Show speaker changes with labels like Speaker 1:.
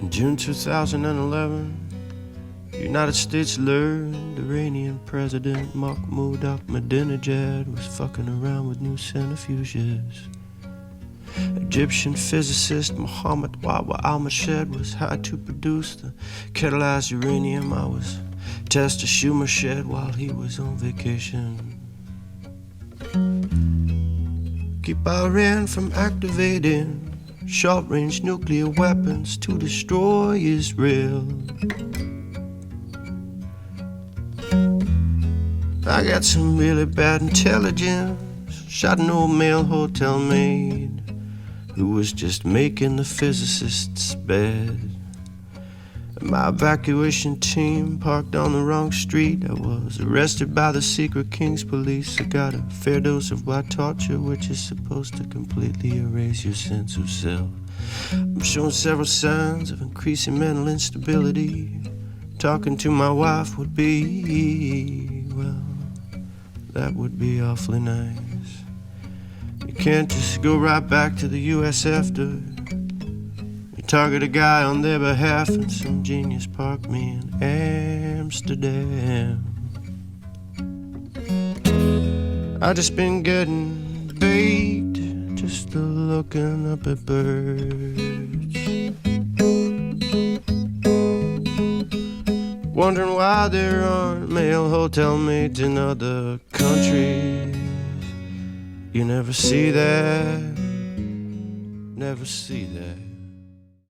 Speaker 1: In June 2011, United States learned Iranian President Mahmoud Ahmadinejad was fucking around with new centrifuges. Egyptian physicist Mohammed Wawa al-Mashed was hired to produce the catalyzed uranium I was test a Schumer shed while he was on vacation. Keep Iran from activating short-range nuclear weapons to destroy Israel. I got some really bad intelligence. Shot an old male hotel maid who was just making the physicist's bed. My evacuation team parked on the wrong street. I was arrested by the secret King's police. I got a fair dose of white torture, which is supposed to completely erase your sense of self. I'm showing several signs of increasing mental instability. Talking to my wife would be, well, that would be awfully nice. You can't just go right back to the US after target a guy on their behalf and some genius parked me in Amsterdam. I just been getting baked, just looking up at birds, wondering why there aren't male hotel maids in other countries. You never see that, never see that.